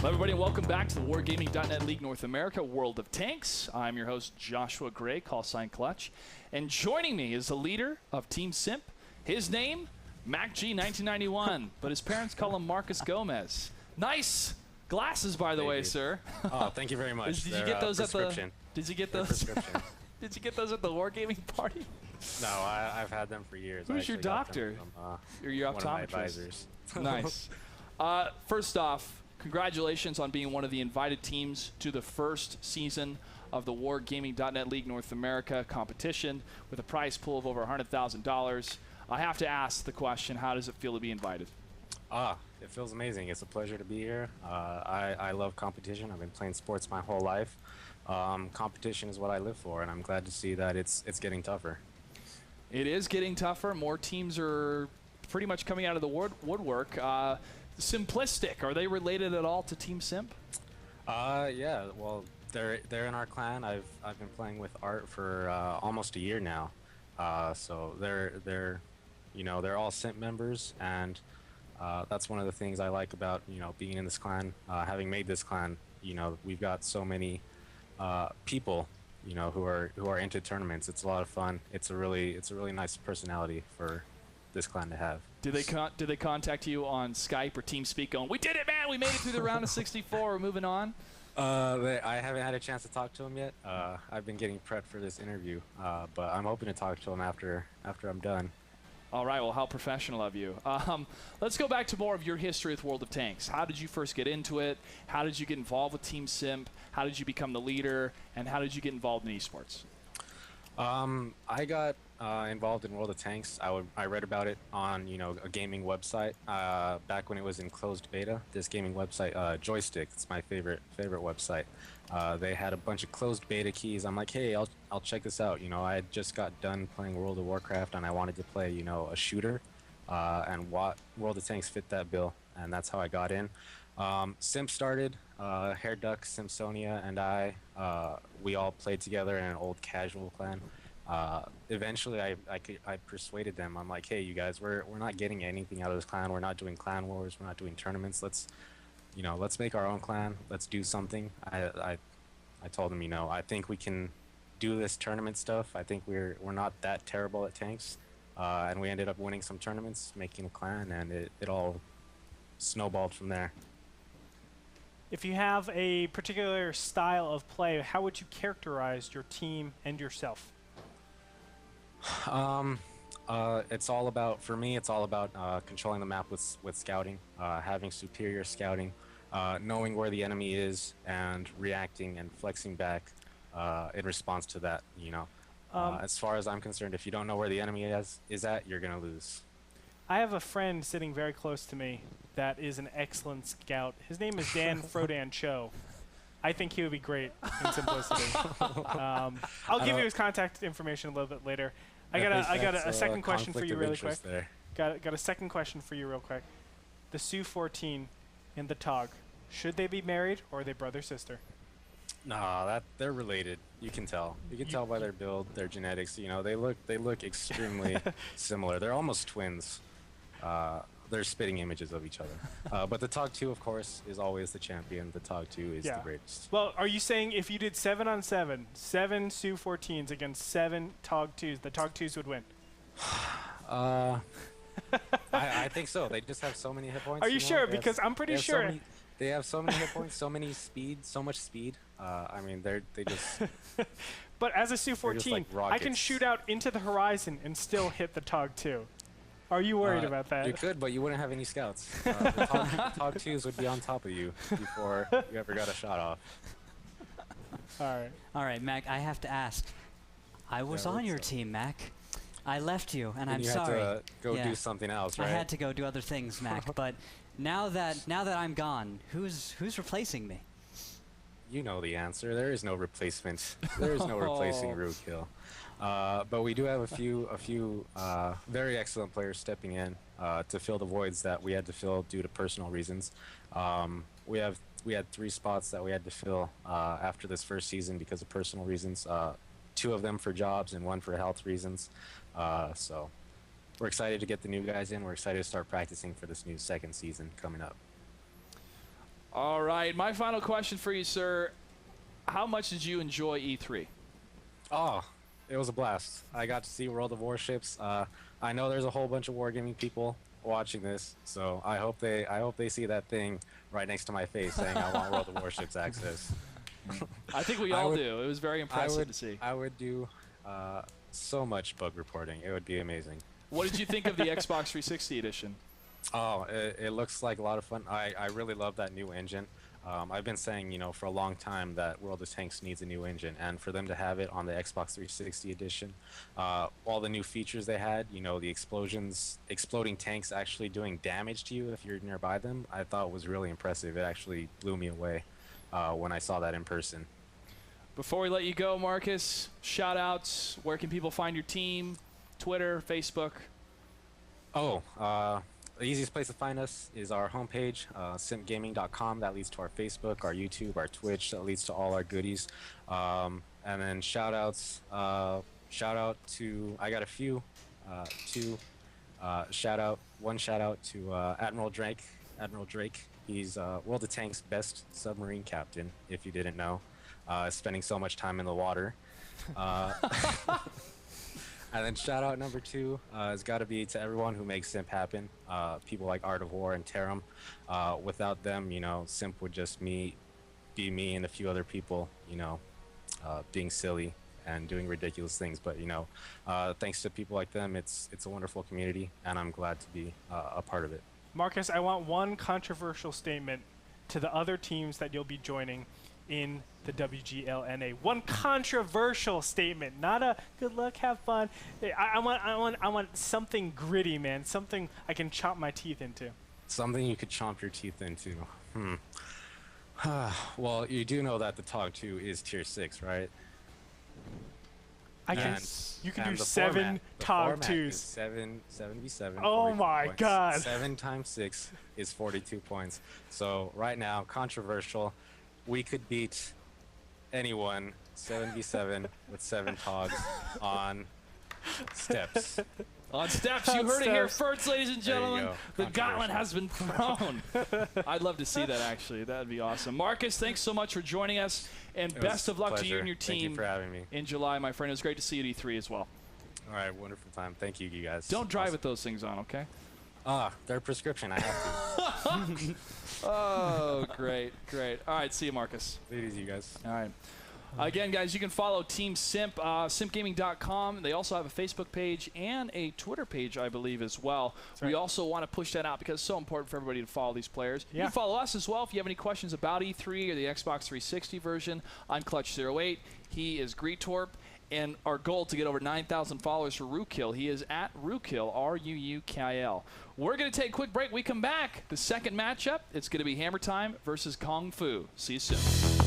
Hello everybody and welcome back to the WarGaming.net League North America World of Tanks. I'm your host Joshua Gray, call sign Clutch. And joining me is the leader of Team Simp. His name, MacG 1991, but his parents call him Marcus Gomez. Nice glasses, by the way, sir. Oh, thank you very much. Did you get those at the? Did you get those? Did you get those at the Wargaming party? No, I've had them for years. Who's your doctor? From, your one of my optometrist. advisors. Nice. First off, congratulations on being one of the invited teams to the first season of the WarGaming.net League North America competition with a prize pool of over $100,000. I have to ask the question, how does it feel to be invited? It feels amazing. It's a pleasure to be here. I love competition. I've been playing sports my whole life. Competition is what I live for, and I'm glad to see that it's getting tougher. It is getting tougher. More teams are pretty much coming out of the woodwork. Simplistic, are they related at all to Team Simp? Yeah, well, they're in our clan. I've been playing with Art for almost a year now. So they're all Simp members, and that's one of the things I like about being in this clan. Having made this clan, we've got so many people who are into tournaments. It's a lot of fun. It's a really nice personality for this clan to have. Did they contact you on Skype or TeamSpeak going, "We did it, man! We made it through the round of 64. We're moving on"? I haven't had a chance to talk to them yet. I've been getting prepped for this interview, but I'm hoping to talk to them after I'm done. All right. Well, how professional of you. Let's go back to more of your history with World of Tanks. How did you first get into it? How did you get involved with Team Simp? How did you become the leader? And how did you get involved in esports? I got involved in World of Tanks. I read about it on a gaming website back when it was in closed beta. This gaming website, Joystick, it's my favorite website. They had a bunch of closed beta keys. I'm like, hey, I'll check this out. I had just got done playing World of Warcraft, and I wanted to play a shooter, and World of Tanks fit that bill, and that's how I got in. Simp started. Hair Duck, Simpsonia, and we all played together in an old casual clan. Eventually, I persuaded them. I'm like, hey, you guys, we're not getting anything out of this clan. We're not doing clan wars. We're not doing tournaments. Let's make our own clan. Let's do something. I told them, I think we can do this tournament stuff. I think we're not that terrible at tanks, and we ended up winning some tournaments, making a clan, and it all snowballed from there. If you have a particular style of play, how would you characterize your team and yourself? It's all about, for me, it's all about controlling the map with scouting, having superior scouting, knowing where the enemy is, and reacting and flexing back in response to that. As far as I'm concerned, if you don't know where the enemy is at, you're gonna lose. I have a friend sitting very close to me that is an excellent scout. His name is Dan Frodan Cho. I think he would be great in Simplicity. I'll give you his contact information a little bit later. I got a second question for you really quick. Got a second question for you real quick. The Su-14 and the TOG, should they be married or are they brother-sister? No, they're related. You can tell. You can tell by their build, their genetics. They look extremely similar. They're almost twins. They're spitting images of each other. But the TOG 2, of course, is always the champion. The TOG 2 is the greatest. Well, are you saying if you did 7-on-7, 7 Su-14s against 7 TOG 2s, the TOG 2s would win? I think so. They just have so many hit points. Are you sure? Because I'm pretty sure. They have so many hit points, so much speed. I mean, they just... But as a Su-14, like I can shoot out into the horizon and still hit the TOG 2. Are you worried about that? You could, but you wouldn't have any scouts. The TOG 2s would be on top of you before you ever got a shot off. All right, Mac, I have to ask. I was on your team, Mac. I left you, and I'm you sorry. You had to go do something else, right? I had to go do other things, Mac. But now that I'm gone, who's replacing me? You know the answer. There is no replacement. There is no replacing Roadkill. But we do have a few very excellent players stepping in to fill the voids that we had to fill due to personal reasons. We had 3 spots that we had to fill after this first season because of personal reasons. 2 of them for jobs and 1 for health reasons. So we're excited to get the new guys in. We're excited to start practicing for this new second season coming up. All right, my final question for you, sir. How much did you enjoy E3? Oh, it was a blast. I got to see World of Warships. I know there's a whole bunch of wargaming people watching this, so I hope they see that thing right next to my face saying I want World of Warships access. I think we all do. It was very impressive to see. I would do so much bug reporting. It would be amazing. What did you think of the Xbox 360 edition? Oh, it looks like a lot of fun. I really love that new engine. I've been saying, for a long time that World of Tanks needs a new engine, and for them to have it on the Xbox 360 edition, all the new features they had, the exploding tanks actually doing damage to you if you're nearby them, I thought was really impressive. It actually blew me away when I saw that in person. Before we let you go, Marcus, shout outs. Where can people find your team? Twitter, Facebook? Oh, the easiest place to find us is our homepage, simpgaming.com. That leads to our Facebook, our YouTube, our Twitch. That leads to all our goodies. And then shout outs. Shout out to, I got a few. One shout out to Admiral Drake. He's World of Tanks' best submarine captain, if you didn't know. Spending so much time in the water. And then shout out number 2 has got to be to everyone who makes Simp happen. People like Art of War and Terum. Without them, Simp would just be me and a few other people, being silly and doing ridiculous things. But thanks to people like them, it's a wonderful community, and I'm glad to be a part of it. Marcus, I want one controversial statement to the other teams that you'll be joining in the WGLNA. One controversial statement, not a good luck, have fun. I want something gritty, man. Something I can chomp my teeth into. Something you could chomp your teeth into. Well, you do know that the TOG 2 is tier 6, right? You can do 7 TOG 2s. 7v7. Oh my points. God. 7 times 6 is 42 points. So right now, controversial. We could beat anyone 7v7 with 7 TOGs on steps. On steps, you heard it here first, ladies and gentlemen. The gauntlet has been thrown. I'd love to see that, actually. That would be awesome. Marcus, thanks so much for joining us, and best of luck to you and your team. Thank you for having me. In July, my friend. It was great to see you at E3 as well. All right, wonderful time. Thank you, you guys. Don't drive with those things on, okay? They're prescription. I have to. Oh, great. All right, see you, Marcus. Take it easy, you guys. All right. Again, guys, you can follow Team Simp, simpgaming.com. They also have a Facebook page and a Twitter page, I believe, as well. Right. We also want to push that out because it's so important for everybody to follow these players. Yeah. You can follow us as well if you have any questions about E3 or the Xbox 360 version. I'm Clutch08. He is Greetorp. And our goal to get over 9,000 followers for Ruukil. He is at Ruukil, R-U-U-K-I-L. We're going to take a quick break. We come back. The second matchup, it's going to be Hammer Time versus Kung Fu. See you soon.